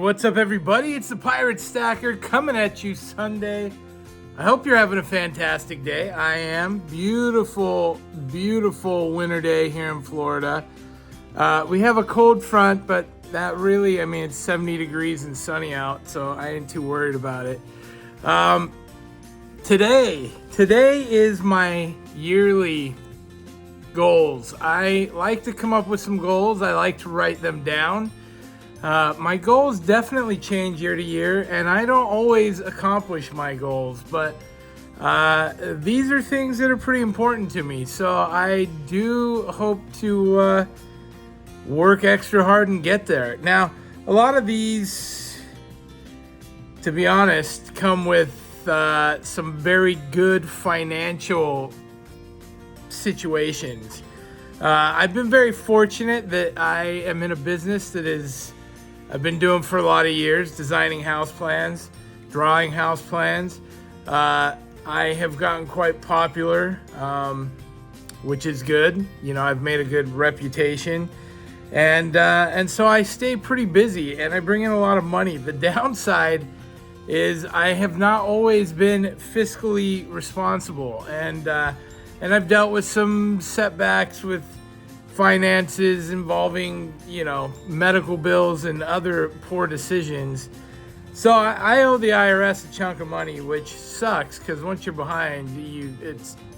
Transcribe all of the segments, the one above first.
what's up everybody? It's the Pirate Stacker coming at you Sunday. I hope you're having a fantastic day. I am. Beautiful, beautiful winter day here in Florida. We have a cold front, but that really, it's 70 degrees and sunny out, so I ain't too worried about it. Today is my yearly goals. I like to come up with some goals. I like to write them down. My goals definitely change year to year, and I don't always accomplish my goals, but these are things that are pretty important to me. So I do hope to work extra hard and get there. Now, a lot of these, to be honest, come with some very good financial situations. I've been very fortunate that I am in a business that I've been doing for a lot of years, designing house plans, drawing house plans. I have gotten quite popular, which is good. You know, I've made a good reputation, and so I stay pretty busy and I bring in a lot of money. The downside is I have not always been fiscally responsible, and I've dealt with some setbacks with finances involving, medical bills and other poor decisions. So I owe the IRS a chunk of money, which sucks because once you're behind,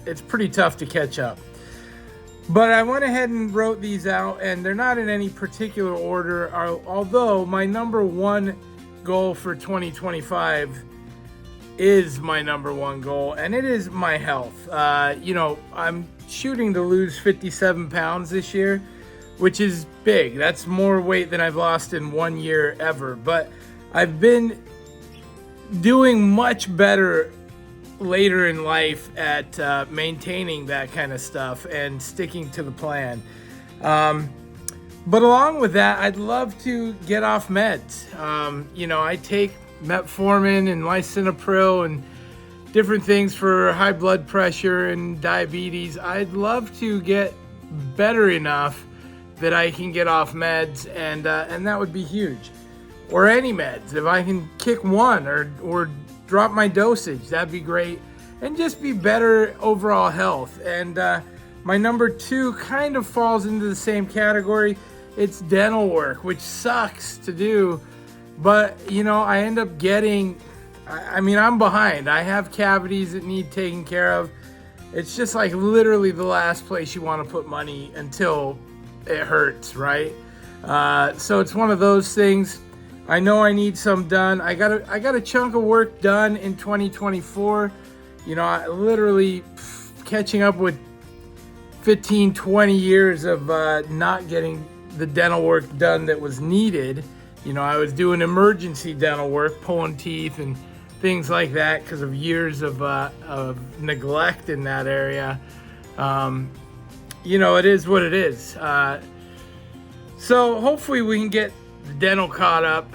it's pretty tough to catch up. But I went ahead and wrote these out, and they're not in any particular order, although my number one goal for 2025 is my number one goal, and it is my health. I'm shooting to lose 57 pounds this year, which is big. That's more weight than I've lost in 1 year ever, but I've been doing much better later in life at maintaining that kind of stuff and sticking to the plan. But along with that, I'd love to get off meds. I take metformin and lisinopril and different things for high blood pressure and diabetes. I'd love to get better enough that I can get off meds, and that would be huge. Or any meds. If I can kick one or drop my dosage, that'd be great. And just be better overall health. And my number two kind of falls into the same category. It's dental work, which sucks to do. But, I end up getting, I'm behind. I have cavities that need taken care of. It's just like literally the last place you want to put money until it hurts, right? So it's one of those things. I know I need some done. I got a chunk of work done in 2024. I literally catching up with 15, 20 years of not getting the dental work done that was needed. I was doing emergency dental work, pulling teeth and things like that because of years of neglect in that area. It is what it is. So hopefully we can get the dental caught up.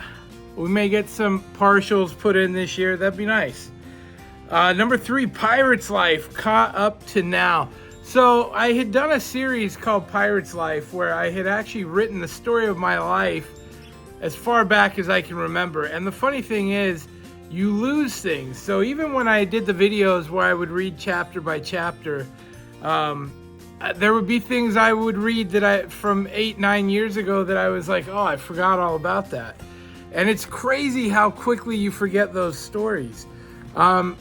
We may get some partials put in this year. That'd be nice. Number three, Pirate's Life, caught up to now. So I had done a series called Pirate's Life where I had actually written the story of my life as far back as I can remember. And the funny thing is, you lose things. So even when I did the videos where I would read chapter by chapter, there would be things I would read that from 8-9 years ago that I was like, oh, I forgot all about that. And it's crazy how quickly you forget those stories. And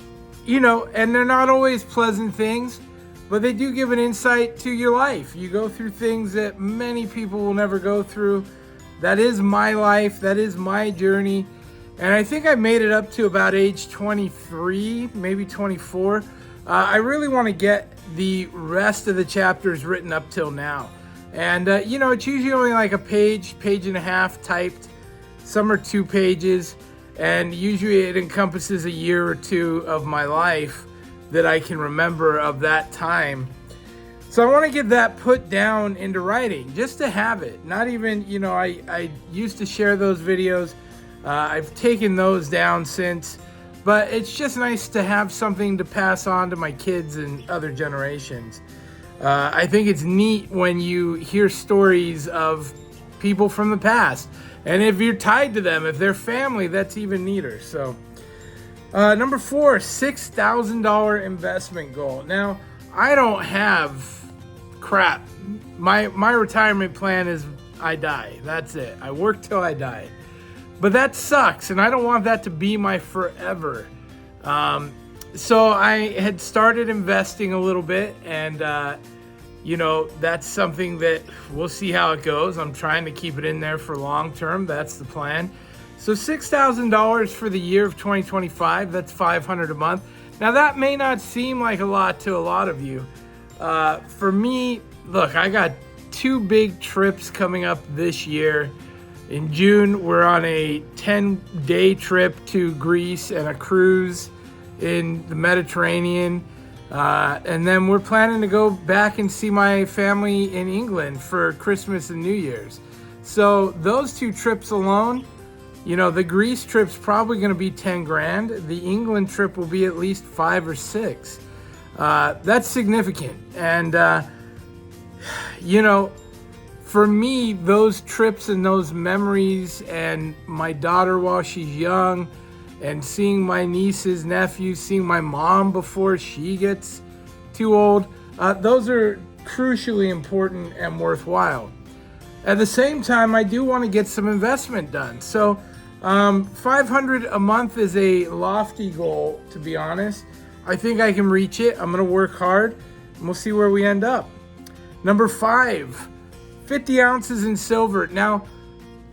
they're not always pleasant things, but they do give an insight to your life. You go through things that many people will never go through. That is my life. That is my journey. And I think I made it up to about age 23, maybe 24. I really want to get the rest of the chapters written up till now. And, it's usually only like a page and a half typed. Some are 2 pages. And usually it encompasses a year or two of my life that I can remember of that time. So I want to get that put down into writing, just to have it. Not even, I used to share those videos. I've taken those down since. But it's just nice to have something to pass on to my kids and other generations. I think it's neat when you hear stories of people from the past. And if you're tied to them, if they're family, that's even neater. So number 4, $6,000 investment goal. Now, I don't have crap. My retirement plan is I die. That's it. I work till I die. But that sucks, and I don't want that to be my forever. So I had started investing a little bit, and that's something that we'll see how it goes. I'm trying to keep it in there for long term. That's the plan. So $6,000 for the year of 2025. That's $500 a month. Now that may not seem like a lot to a lot of you. For me, look, I got 2 big trips coming up this year. In June, we're on a 10-day trip to Greece and a cruise in the Mediterranean. And then we're planning to go back and see my family in England for Christmas and New Year's. So those 2 trips alone, the Greece trip's probably going to be 10 grand. The England trip will be at least 5 or 6. That's significant. And, for me, those trips and those memories, and my daughter while she's young, and seeing my nieces, nephews, seeing my mom before she gets too old, those are crucially important and worthwhile. At the same time, I do want to get some investment done. So $500 a month is a lofty goal, to be honest. I think I can reach it. I'm going to work hard, and we'll see where we end up. Number 5, 50 ounces in silver. Now,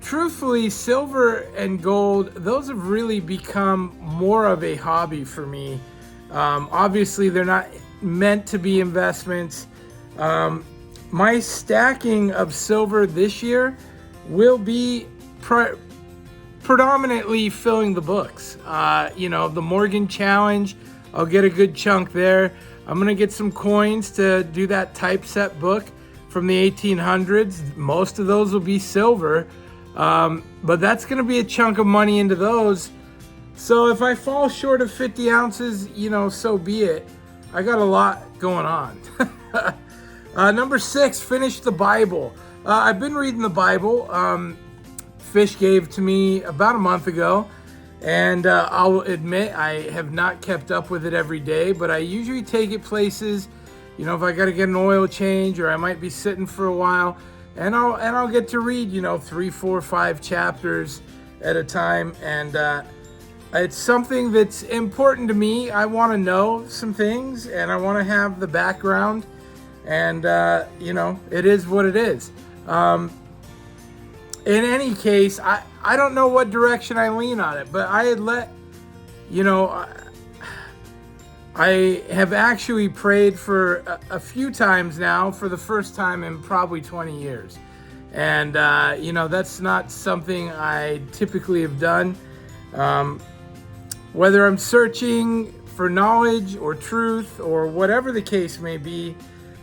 truthfully, silver and gold, those have really become more of a hobby for me. Obviously, they're not meant to be investments. My stacking of silver this year will be predominantly filling the books. The Morgan Challenge, I'll get a good chunk there. I'm going to get some coins to do that typeset book from the 1800s. Most of those will be silver. But that's going to be a chunk of money into those. So if I fall short of 50 ounces, so be it. I got a lot going on. Number 6, finish the Bible. I've been reading the Bible. Fish gave to me about a month ago. And I'll admit I have not kept up with it every day, but I usually take it places, if I got to get an oil change, or I might be sitting for a while, and I'll get to read, 3, 4, 5 chapters at a time. And it's something that's important to me. I want to know some things, and I want to have the background, and it is what it is. In any case, I don't know what direction I lean on it, but I had I have actually prayed for a few times now, for the first time in probably 20 years. And, that's not something I typically have done. Whether I'm searching for knowledge or truth or whatever the case may be,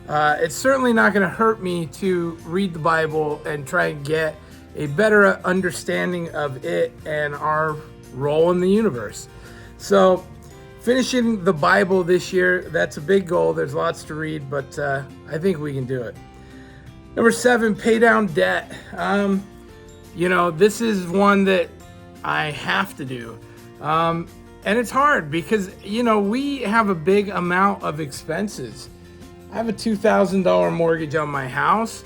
it's certainly not going to hurt me to read the Bible and try and get a better understanding of it and our role in the universe. So finishing the Bible this year, that's a big goal. There's lots to read, but I think we can do it. Number 7, pay down debt. This is one that I have to do. And it's hard because, we have a big amount of expenses. I have a $2,000 mortgage on my house.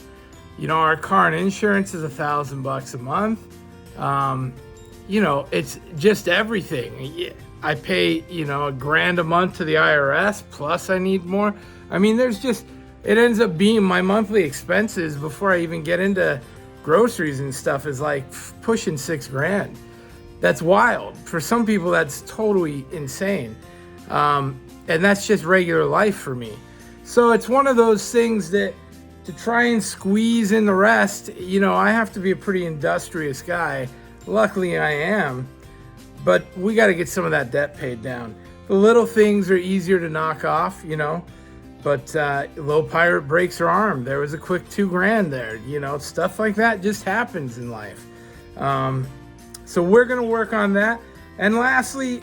Our car and insurance is $1,000 a month. It's just everything. I pay, $1,000 a month to the IRS, plus I need more. It ends up being my monthly expenses before I even get into groceries and stuff is like pushing $6,000. That's wild. For some people, that's totally insane. And that's just regular life for me. So it's one of those things that to try and squeeze in the rest, I have to be a pretty industrious guy. Luckily, I am. But we got to get some of that debt paid down. The little things are easier to knock off, But Low Pirate breaks her arm. There was a quick $2,000 there. Stuff like that just happens in life. So we're going to work on that. And lastly,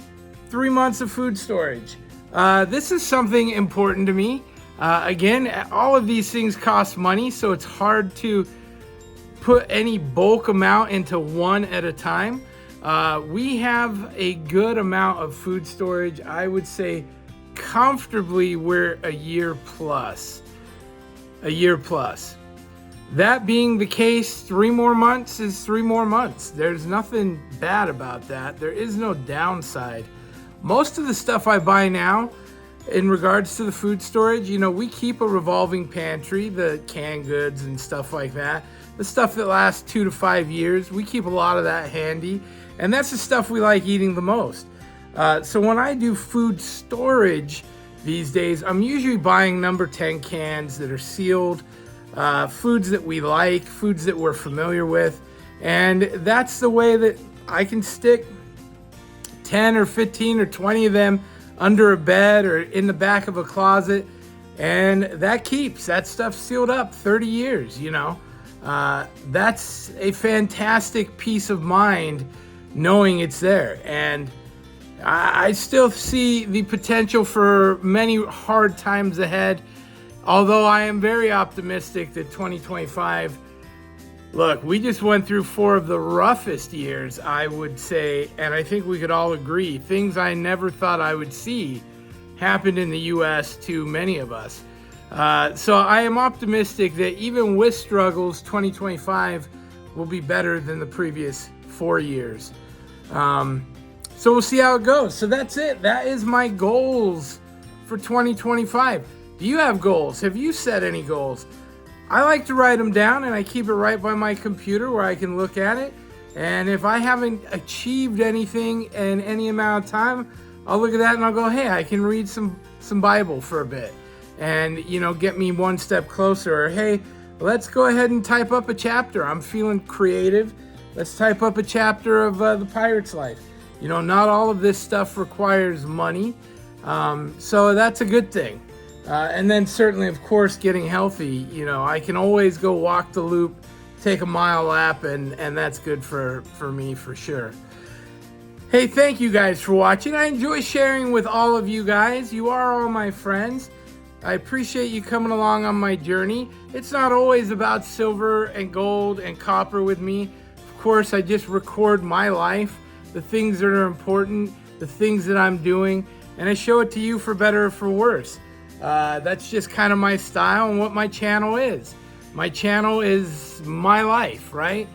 3 months of food storage. This is something important to me. Again, all of these things cost money, so it's hard to put any bulk amount into one at a time. We have a good amount of food storage. I would say comfortably we're a year plus. That being the case, 3 more months is 3 more months. There's nothing bad about that. There is no downside. Most of the stuff I buy now, in regards to the food storage, we keep a revolving pantry, the canned goods and stuff like that. The stuff that lasts 2 to 5 years, we keep a lot of that handy. And that's the stuff we like eating the most. So when I do food storage these days, I'm usually buying number 10 cans that are sealed, foods that we like, foods that we're familiar with. And that's the way that I can stick 10 or 15 or 20 of them under a bed or in the back of a closet. And that keeps that stuff sealed up 30 years, That's a fantastic peace of mind knowing it's there. And I still see the potential for many hard times ahead, although I am very optimistic that 2025, look, we just went through 4 of the roughest years, I would say, and I think we could all agree, things I never thought I would see happened in the U.S. to many of us. So I am optimistic that even with struggles, 2025 will be better than the previous 4 years. So we'll see how it goes. So that's it. That is my goals for 2025. Do you have goals? Have you set any goals? I like to write them down, and I keep it right by my computer where I can look at it. And if I haven't achieved anything in any amount of time, I'll look at that and I'll go, hey, I can read some Bible for a bit and, get me one step closer. Or, hey, let's go ahead and type up a chapter. I'm feeling creative. Let's type up a chapter of the Pirate's life. Not all of this stuff requires money. So that's a good thing. And then certainly, of course, getting healthy. I can always go walk the loop, take a mile lap, and that's good for me for sure. Hey, thank you guys for watching. I enjoy sharing with all of you guys. You are all my friends. I appreciate you coming along on my journey. It's not always about silver and gold and copper with me. Of course, I just record my life, the things that are important, the things that I'm doing, and I show it to you for better or for worse. That's just kind of my style and what my channel is. My channel is my life, right?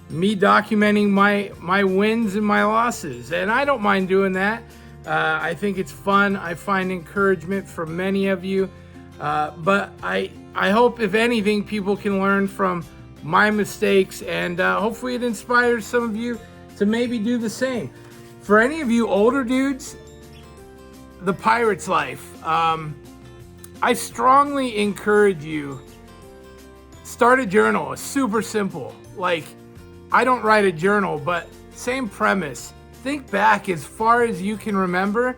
Me documenting my wins and my losses, and I don't mind doing that. I think it's fun. I find encouragement from many of you, but I hope, if anything, people can learn from my mistakes, and hopefully it inspires some of you to maybe do the same. For any of you older dudes, the Pirate's life, I strongly encourage you, start a journal. It's super simple. Like, I don't write a journal, but same premise. Think back as far as you can remember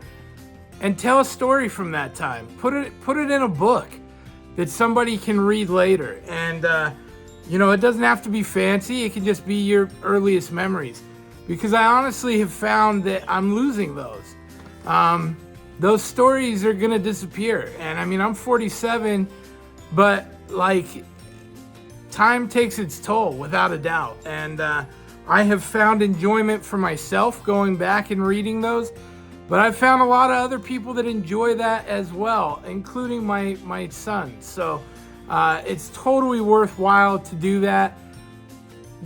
and tell a story from that time. Put it in a book that somebody can read later. And, it doesn't have to be fancy. It can just be your earliest memories. Because I honestly have found that I'm losing those. Those stories are gonna disappear. And I'm 47, but time takes its toll without a doubt. And I have found enjoyment for myself going back and reading those, but I've found a lot of other people that enjoy that as well, including my son. So it's totally worthwhile to do that.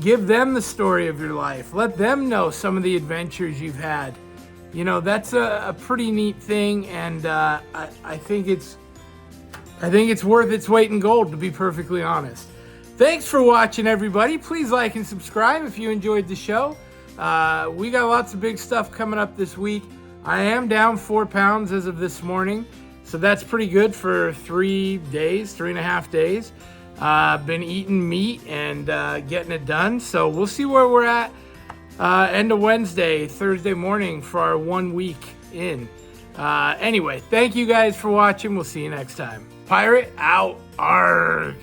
Give them the story of your life. Let them know some of the adventures you've had. That's a pretty neat thing, and I think it's worth its weight in gold, to be perfectly honest. Thanks for watching, everybody. Please like and subscribe if you enjoyed the show. We got lots of big stuff coming up this week. I am down 4 pounds as of this morning, so that's pretty good for 3.5 days. Been eating meat and getting it done, so we'll see where we're at end of Wednesday, Thursday morning for our 1 week in. Anyway, thank you guys for watching. We'll see you next time. Pirate out. Arghhhhh.